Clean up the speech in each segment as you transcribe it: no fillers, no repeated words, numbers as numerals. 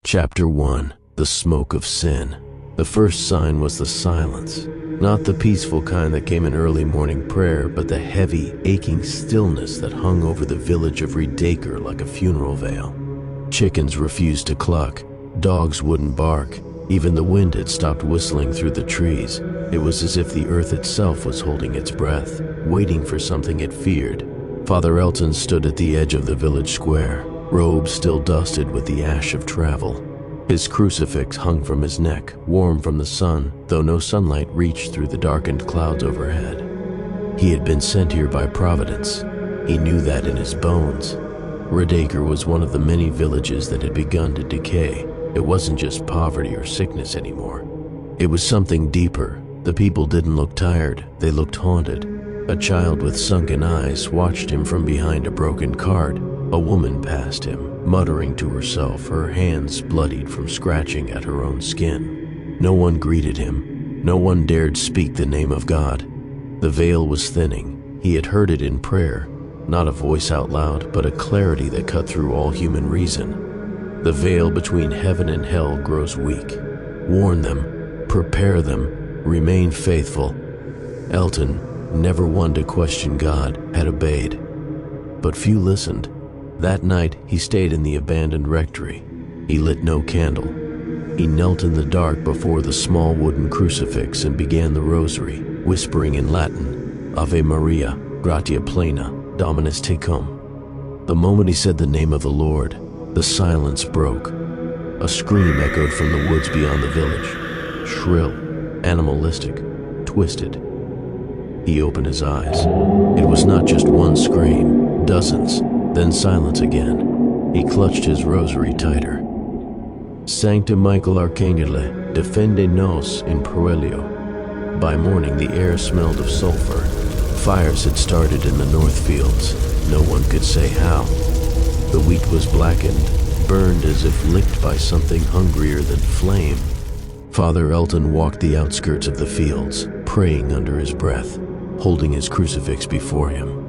Chapter 1. The Smoke of Sin. The first sign was the silence. Not the peaceful kind that came in early morning prayer, but the heavy, aching stillness that hung over the village of Redaker like a funeral veil. Chickens refused to cluck. Dogs wouldn't bark. Even the wind had stopped whistling through the trees. It was as if the earth itself was holding its breath, waiting for something it feared. Father Elton stood at the edge of the village square, robe still dusted with the ash of travel. His crucifix hung from his neck, warm from the sun, though no sunlight reached through the darkened clouds overhead. He had been sent here by Providence. He knew that in his bones. Redaker was one of the many villages that had begun to decay. It wasn't just poverty or sickness anymore. It was something deeper. The people didn't look tired, they looked haunted. A child with sunken eyes watched him from behind a broken cart. A woman passed him, muttering to herself, her hands bloodied from scratching at her own skin. No one greeted him. No one dared speak the name of God. The veil was thinning. He had heard it in prayer, not a voice out loud, but a clarity that cut through all human reason. The veil between heaven and hell grows weak. Warn them, prepare them, remain faithful. Elton, never one to question God, had obeyed. But few listened. That night, he stayed in the abandoned rectory. He lit no candle. He knelt in the dark before the small wooden crucifix and began the rosary, whispering in Latin, Ave Maria, gratia plena, Dominus tecum. The moment he said the name of the Lord, the silence broke. A scream echoed from the woods beyond the village, shrill, animalistic, twisted. He opened his eyes. It was not just one scream, dozens. Then silence again. He clutched his rosary tighter. Sancta Michael Archangele, defende nos in proelio. By morning, the air smelled of sulfur. Fires had started in the north fields. No one could say how. The wheat was blackened, burned as if licked by something hungrier than flame. Father Elton walked the outskirts of the fields, praying under his breath, holding his crucifix before him.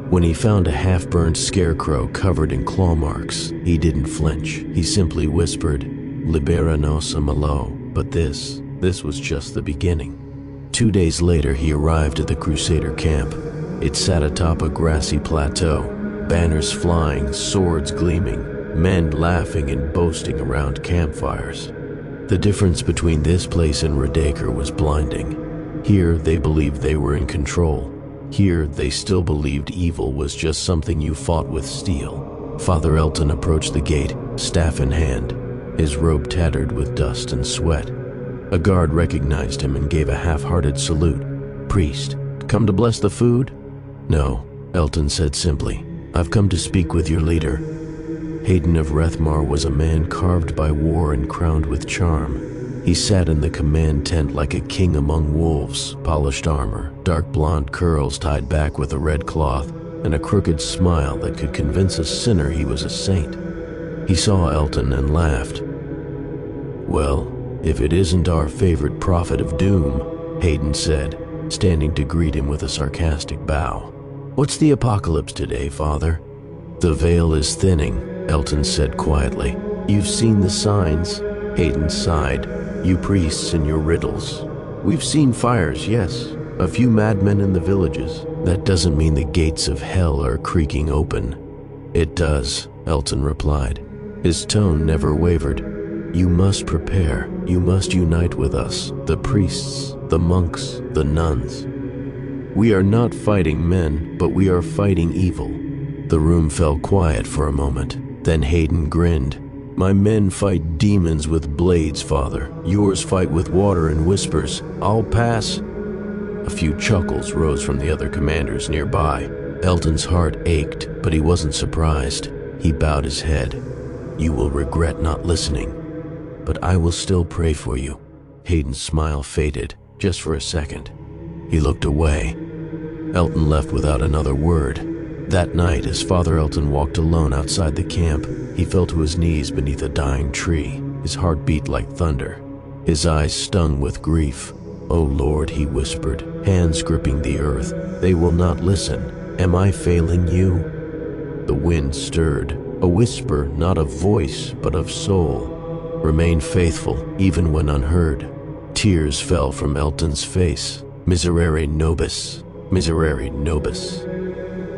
When he found a half-burned scarecrow covered in claw marks, he didn't flinch. He simply whispered, Libera nos a malo. But this was just the beginning. 2 days later, he arrived at the Crusader camp. It sat atop a grassy plateau, banners flying, swords gleaming, men laughing and boasting around campfires. The difference between this place and Redaker was blinding. Here, they believed they were in control. Here, they still believed evil was just something you fought with steel. Father Elton approached the gate, staff in hand, his robe tattered with dust and sweat. A guard recognized him and gave a half-hearted salute. Priest, come to bless the food? No, Elton said simply. I've come to speak with your leader. Hayden of Rethmar was a man carved by war and crowned with charm. He sat in the command tent like a king among wolves, polished armor, dark blonde curls tied back with a red cloth, and a crooked smile that could convince a sinner he was a saint. He saw Elton and laughed. Well, if it isn't our favorite prophet of doom, Hayden said, standing to greet him with a sarcastic bow. What's the apocalypse today, Father? The veil is thinning, Elton said quietly. You've seen the signs. Hayden sighed. You priests and your riddles. We've seen fires, yes. A few madmen in the villages. That doesn't mean the gates of hell are creaking open. It does, Elton replied. His tone never wavered. You must prepare. You must unite with us, the priests, the monks, the nuns. We are not fighting men, but we are fighting evil. The room fell quiet for a moment. Then Hayden grinned. My men fight demons with blades, Father. Yours fight with water and whispers. I'll pass. A few chuckles rose from the other commanders nearby. Elton's heart ached, but he wasn't surprised. He bowed his head. You will regret not listening, but I will still pray for you. Hayden's smile faded, just for a second. He looked away. Elton left without another word. That night, as Father Elton walked alone outside the camp, he fell to his knees beneath a dying tree. His heart beat like thunder. His eyes stung with grief. Oh Lord, he whispered, hands gripping the earth. They will not listen. Am I failing you? The wind stirred. A whisper, not of voice, but of soul. Remain faithful even when unheard. Tears fell from Elton's face. Miserere nobis, miserere nobis.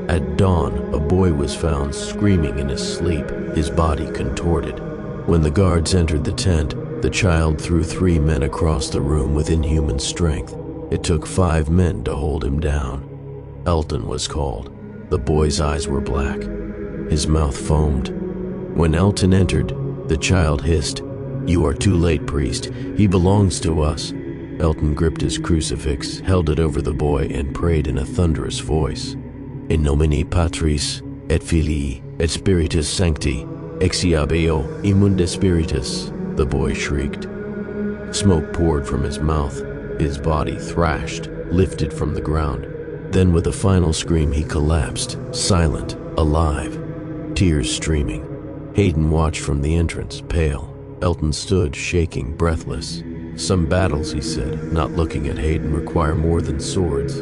At dawn, a boy was found screaming in his sleep, his body contorted. When the guards entered the tent, the child threw 3 men across the room with inhuman strength. It took 5 men to hold him down. Elton was called. The boy's eyes were black. His mouth foamed. When Elton entered, the child hissed, "You are too late, priest. He belongs to us." Elton gripped his crucifix, held it over the boy, and prayed in a thunderous voice. In nomine Patris, et Filii, et Spiritus Sancti, exiabeo immunde spiritus, the boy shrieked. Smoke poured from his mouth. His body thrashed, lifted from the ground. Then with a final scream he collapsed, silent, alive, tears streaming. Hayden watched from the entrance, pale. Elton stood, shaking, breathless. Some battles, he said, not looking at Hayden, require more than swords.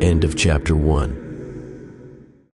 End of chapter 1.